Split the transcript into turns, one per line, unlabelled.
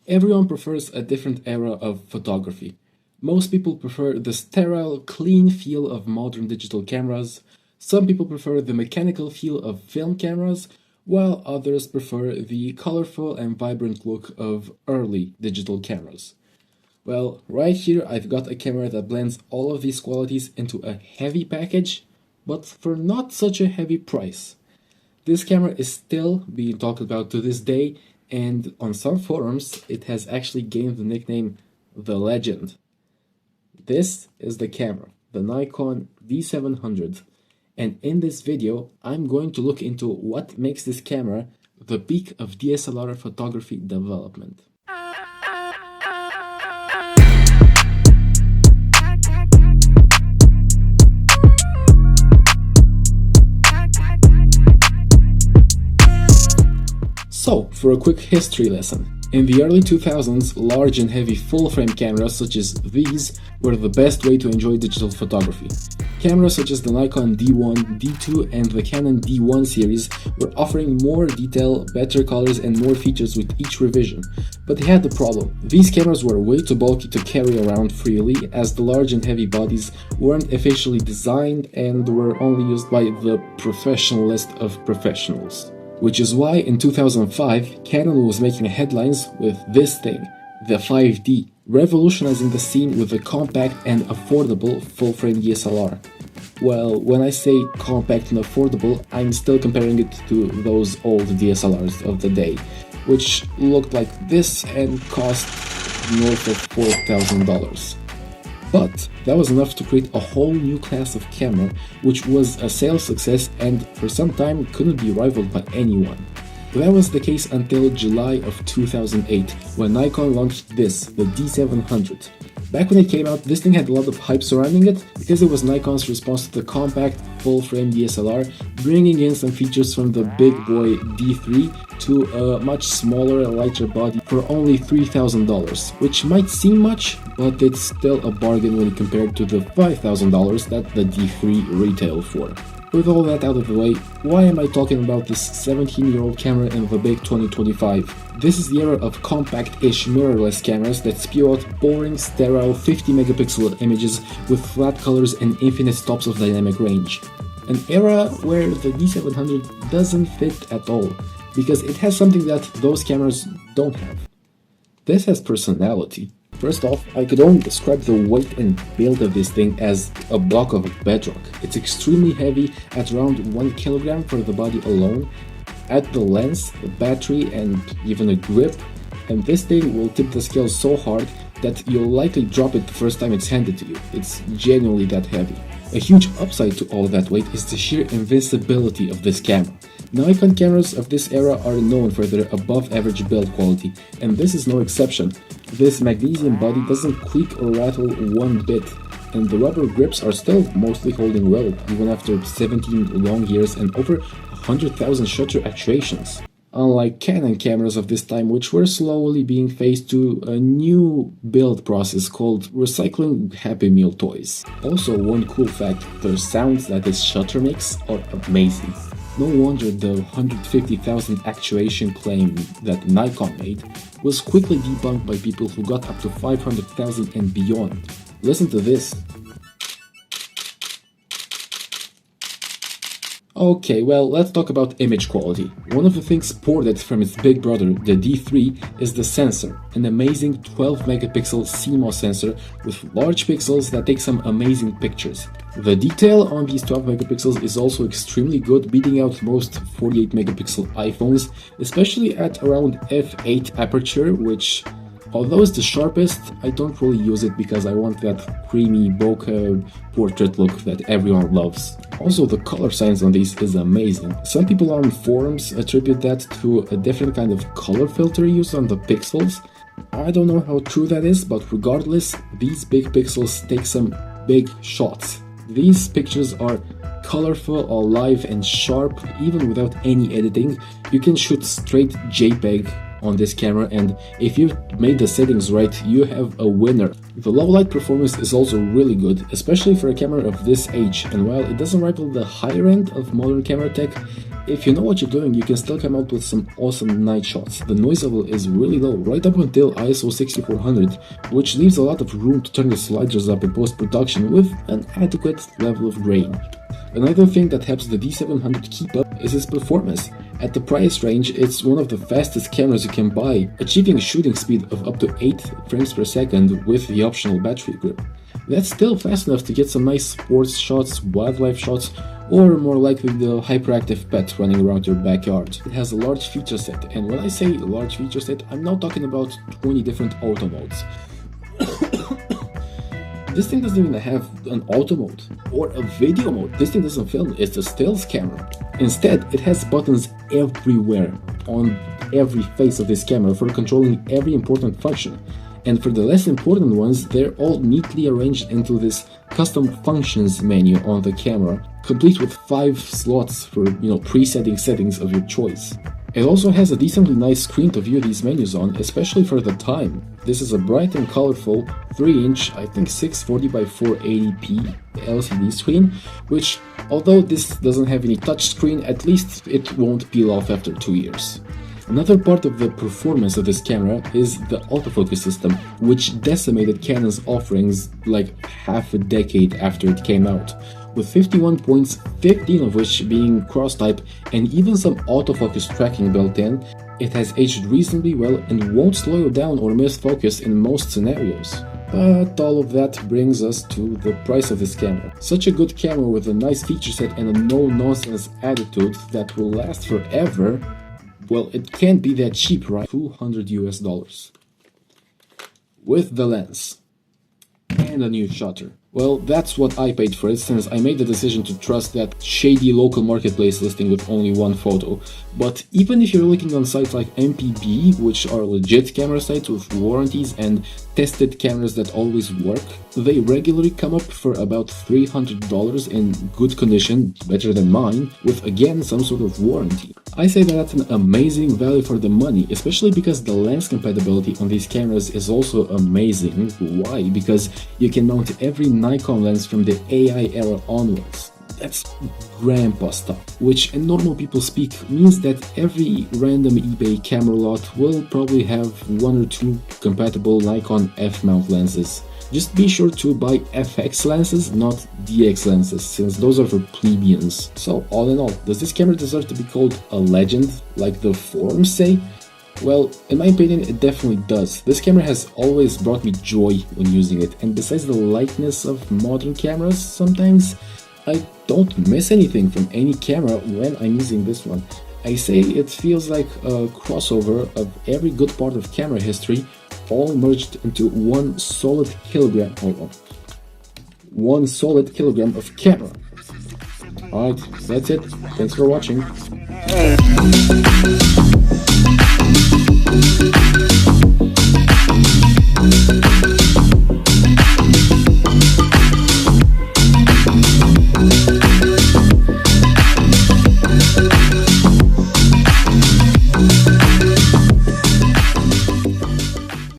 Everyone prefers a different era of photography. Most people prefer the sterile, clean feel of modern digital cameras. Some people prefer the mechanical feel of film cameras, while others prefer the colorful and vibrant look of early digital cameras. Well, right here I've got a camera that blends all of these qualities into a heavy package, but for not such a heavy price. This camera is still being talked about to this day, and on some forums it has actually gained the nickname The Legend. This is the camera, the Nikon D700, and in this video I'm going to look into what makes this camera the peak of DSLR photography development. So, for a quick history lesson. In the early 2000s, large and heavy full-frame cameras such as these were the best way to enjoy digital photography. Cameras such as the Nikon D1, D2 and the Canon D1 series were offering more detail, better colors and more features with each revision. But they had the problem. These cameras were way too bulky to carry around freely, as the large and heavy bodies weren't officially designed and were only used by the professionalist of professionals. Which is why in 2005, Canon was making headlines with this thing, the 5D, revolutionizing the scene with a compact and affordable full-frame DSLR. Well, when I say compact and affordable, I'm still comparing it to those old DSLRs of the day, which looked like this and cost north of $4,000. But that was enough to create a whole new class of camera, which was a sales success and for some time couldn't be rivaled by anyone. That was the case until July of 2008, when Nikon launched this, the D700. Back when it came out, this thing had a lot of hype surrounding it because it was Nikon's response to the compact, full-frame DSLR, bringing in some features from the big boy D3 to a much smaller, lighter body for only $3,000, which might seem much, but it's still a bargain when compared to the $5,000 that the D3 retailed for. With all that out of the way, why am I talking about this 17-year-old camera in the big 2025? This is the era of compact-ish mirrorless cameras that spew out boring, sterile 50-megapixel images with flat colors and infinite stops of dynamic range. An era where the D700 doesn't fit at all, because it has something that those cameras don't have. This has personality. First off, I could only describe the weight and build of this thing as a block of bedrock. It's extremely heavy at around 1 kilogram for the body alone. Add the lens, the battery and even a grip, and this thing will tip the scale so hard that you'll likely drop it the first time it's handed to you. It's genuinely that heavy. A huge upside to all that weight is the sheer invincibility of this camera. Nikon cameras of this era are known for their above-average build quality, and this is no exception. This magnesium body doesn't creak or rattle one bit, and the rubber grips are still mostly holding well, even after 17 long years and over 100,000 shutter actuations. Unlike Canon cameras of this time, which were slowly being phased to a new build process called recycling Happy Meal toys. Also, one cool fact, the sounds that this shutter makes are amazing. No wonder the 150,000 actuation claim that Nikon made was quickly debunked by people who got up to 500,000 and beyond. Listen to this. Okay, well, let's talk about image quality. One of the things ported from its big brother, the D3, is the sensor, an amazing 12 megapixel CMOS sensor with large pixels that take some amazing pictures. The detail on these 12 megapixels is also extremely good, beating out most 48 megapixel iPhones, especially at around f8 aperture, which, although it's the sharpest, I don't really use it because I want that creamy bokeh portrait look that everyone loves. Also, the color science on these is amazing. Some people on forums attribute that to a different kind of color filter used on the pixels. I don't know how true that is, but regardless, these big pixels take some big shots. These pictures are colorful, alive and sharp, even without any editing. You can shoot straight JPEG on this camera, and if you've made the settings right, you have a winner. The low light performance is also really good, especially for a camera of this age, and while it doesn't rival the higher end of modern camera tech, if you know what you're doing, you can still come out with some awesome night shots. The noise level is really low, right up until ISO 6400, which leaves a lot of room to turn the sliders up in post-production with an adequate level of grain. Another thing that helps the D700 keep up is its performance. At the price range, it's one of the fastest cameras you can buy, achieving a shooting speed of up to 8 frames per second with the optional battery grip. That's still fast enough to get some nice sports shots, wildlife shots, or more likely the hyperactive pet running around your backyard. It has a large feature set, and when I say large feature set, I'm not talking about 20 different auto modes. This thing doesn't even have an auto mode or a video mode. This thing doesn't film, it's a stills camera. Instead, it has buttons everywhere on every face of this camera for controlling every important function. And for the less important ones, they're all neatly arranged into this custom functions menu on the camera, complete with 5 slots for, presetting settings of your choice. It also has a decently nice screen to view these menus on, especially for the time. This is a bright and colorful 3-inch, I think 640 by 480p LCD screen, which, although this doesn't have any touch screen, at least it won't peel off after 2 years. Another part of the performance of this camera is the autofocus system, which decimated Canon's offerings like half a decade after it came out, with 51 points, 15 of which being cross-type and even some autofocus tracking built in. It has aged reasonably well and won't slow you down or miss focus in most scenarios. But all of that brings us to the price of this camera. Such a good camera with a nice feature set and a no-nonsense attitude that will last forever, well, it can't be that cheap, right? $200 with the lens and a new shutter. Well, that's what I paid for it, since I made the decision to trust that shady local marketplace listing with only one photo. But even if you're looking on sites like MPB, which are legit camera sites with warranties and tested cameras that always work, they regularly come up for about $300 in good condition, better than mine, with again some sort of warranty. I say that that's an amazing value for the money, especially because the lens compatibility on these cameras is also amazing. Why? Because you can mount every Nikon lens from the AI era onwards. That's grandpa stuff, which in normal people speak means that every random eBay camera lot will probably have 1 or 2 compatible Nikon F-mount lenses. Just be sure to buy FX lenses, not DX lenses, since those are for plebeians. So all in all, does this camera deserve to be called a legend, like the forums say? Well, in my opinion, it definitely does. This camera has always brought me joy when using it, and besides the lightness of modern cameras, sometimes I don't miss anything from any camera when I'm using this one. I say it feels like a crossover of every good part of camera history, all merged into one solid kilogram. One solid kilogram of camera. Alright, that's it. Thanks for watching.